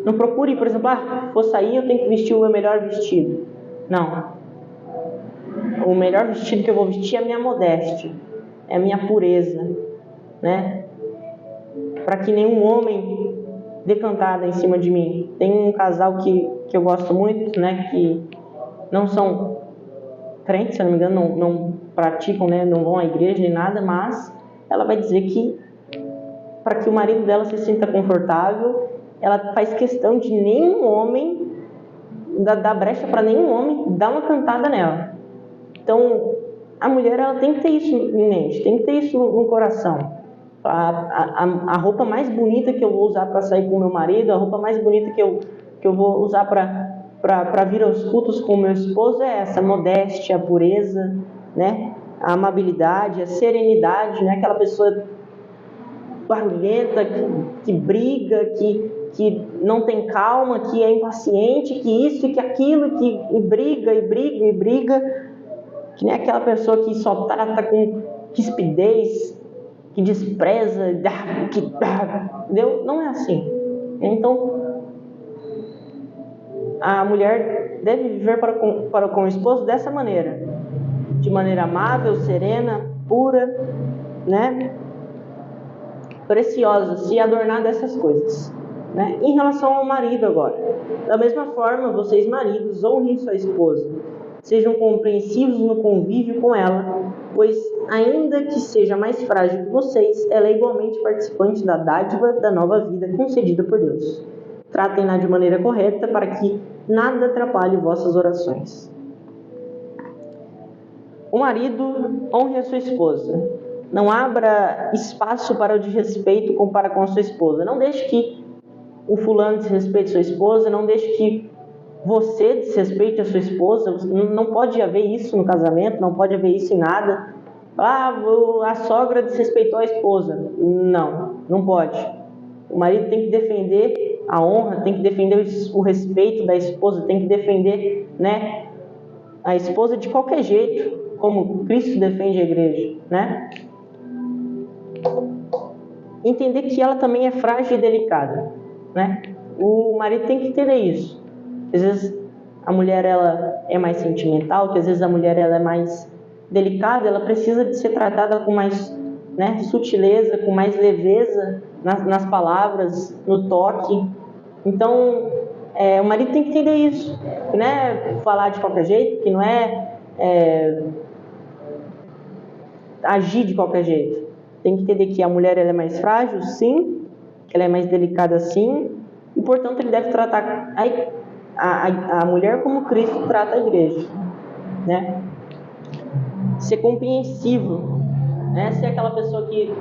Não procure, por exemplo, vou sair, eu tenho que vestir o meu melhor vestido. Não. O melhor vestido que eu vou vestir é a minha modéstia, é a minha pureza, né? Para que nenhum homem dê cantada em cima de mim. Tem um casal que eu gosto muito, né? Que não são crentes, se eu não me engano, não praticam, né? Não vão à igreja nem nada, mas ela vai dizer que para que o marido dela se sinta confortável, ela faz questão de nenhum homem, dar brecha para nenhum homem dar uma cantada nela. Então, a mulher ela tem que ter isso em mente, tem que ter isso no coração. A roupa mais bonita que eu vou usar para sair com o meu marido, a roupa mais bonita que eu vou usar para vir aos cultos com o meu esposo é essa: a modéstia, a pureza, né? A amabilidade, a serenidade, né? Aquela pessoa barulhenta, que briga, que não tem calma, que é impaciente, que isso e que aquilo, que briga, que nem aquela pessoa que só trata com rispidez, que despreza, entendeu? Não é assim. Então, a mulher deve viver para com o esposo dessa maneira, de maneira amável, serena, pura, né? Preciosa, se adornar dessas coisas, né? Em relação ao marido agora, da mesma forma, vocês maridos honrem sua esposa, sejam compreensivos no convívio com ela, pois ainda que seja mais frágil que vocês, ela é igualmente participante da dádiva da nova vida concedida por Deus. Tratem-na de maneira correta para que nada atrapalhe vossas orações. O marido honre a sua esposa. Não abra espaço para o desrespeito para com a sua esposa. Não deixe que o fulano desrespeite sua esposa. Não deixe que você desrespeite a sua esposa. Não pode haver isso no casamento. Não pode haver isso em nada. A sogra desrespeitou a esposa. Não pode. O marido tem que defender a honra, tem que defender o respeito da esposa, tem que defender, né, a esposa de qualquer jeito, como Cristo defende a igreja, né? Entender que ela também é frágil e delicada, né? O marido tem que entender isso. Às vezes a mulher ela é mais sentimental, que às vezes a mulher ela é mais delicada, ela precisa de ser tratada com mais, né, sutileza, com mais leveza nas palavras, no toque. Então, o marido tem que entender isso, que não é falar de qualquer jeito, que não é agir de qualquer jeito. Tem que entender que a mulher ela é mais frágil, sim, que ela é mais delicada, sim, e portanto ele deve tratar a mulher como Cristo trata a igreja, né? Ser compreensivo, né? Ser aquela pessoa que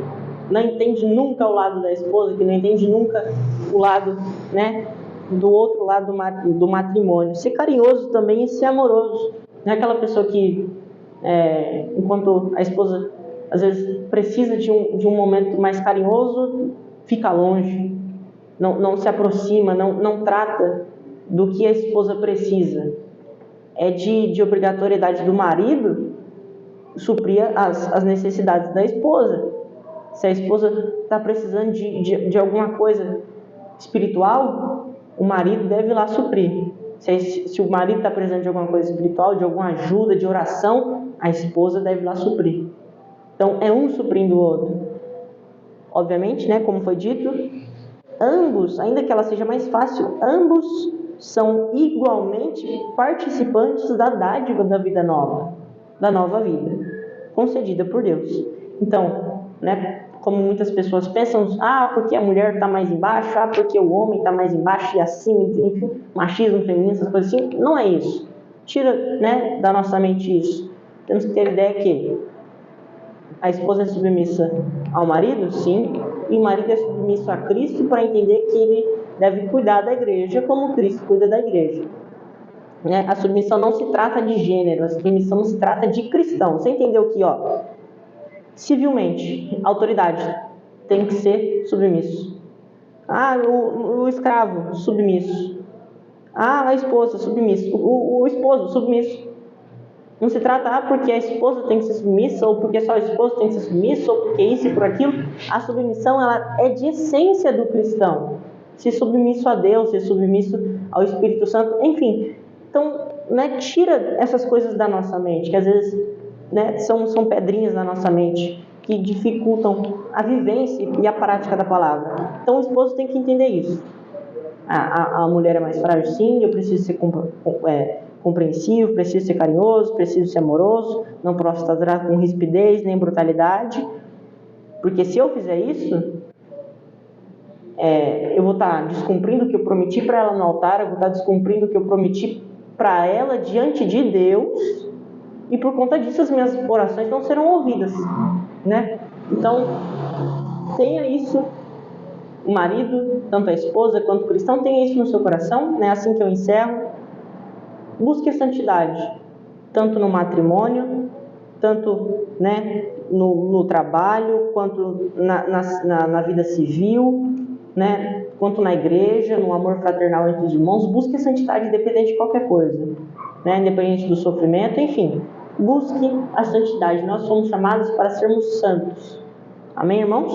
não entende nunca o lado da esposa, que não entende nunca o lado, né, do outro lado do matrimônio. Ser carinhoso também e ser amoroso. Não é aquela pessoa que, enquanto a esposa às vezes precisa de um momento mais carinhoso, fica longe, não se aproxima, não trata do que a esposa precisa. É de obrigatoriedade do marido suprir as necessidades da esposa. Se a esposa está precisando de alguma coisa espiritual, o marido deve ir lá suprir. Se o marido está precisando de alguma coisa espiritual, de alguma ajuda, de oração, a esposa deve ir lá suprir. Então, é um suprindo o outro. Obviamente, né, como foi dito, ambos, ainda que ela seja mais fácil, ambos são igualmente participantes da dádiva da vida nova, da nova vida, concedida por Deus. Então, né, como muitas pessoas pensam, porque a mulher está mais embaixo, porque o homem está mais embaixo e acima, enfim, machismo feminino, essas coisas assim, não é isso. Tira, né, da nossa mente isso. Temos que ter a ideia que a esposa é submissa ao marido, sim, e o marido é submisso a Cristo para entender que ele deve cuidar da igreja como Cristo cuida da igreja. Né? A submissão não se trata de gênero, a submissão se trata de cristão. Você entendeu que, civilmente, a autoridade tem que ser submisso. O escravo, submisso. A esposa, submisso. O esposo, submisso. Não se trata, porque a esposa tem que ser submissa, ou porque só o esposo tem que ser submisso, ou porque isso e por aquilo. A submissão ela é de essência do cristão. Ser submisso a Deus, ser submisso ao Espírito Santo, enfim. Então, né, tira essas coisas da nossa mente, que às vezes, né, são pedrinhas na nossa mente, que dificultam a vivência e a prática da palavra. Então, o esposo tem que entender isso. A mulher é mais frágil, sim, eu preciso ser compreensivo, preciso ser carinhoso, preciso ser amoroso, não posso tratar com rispidez nem brutalidade, porque se eu fizer isso, eu vou estar descumprindo o que eu prometi para ela no altar, eu vou estar descumprindo o que eu prometi para ela diante de Deus, e por conta disso as minhas orações não serão ouvidas, né? Então, tenha isso, o marido, tanto a esposa quanto o cristão, tenha isso no seu coração, né? Assim que eu encerro. Busque a santidade, tanto no matrimônio, tanto, né, no trabalho, quanto na vida civil, né, quanto na igreja, no amor fraternal entre os irmãos. Busque a santidade independente de qualquer coisa, né, independente do sofrimento, enfim. Busque a santidade. Nós somos chamados para sermos santos. Amém, irmãos?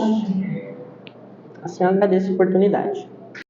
Assim eu agradeço a oportunidade.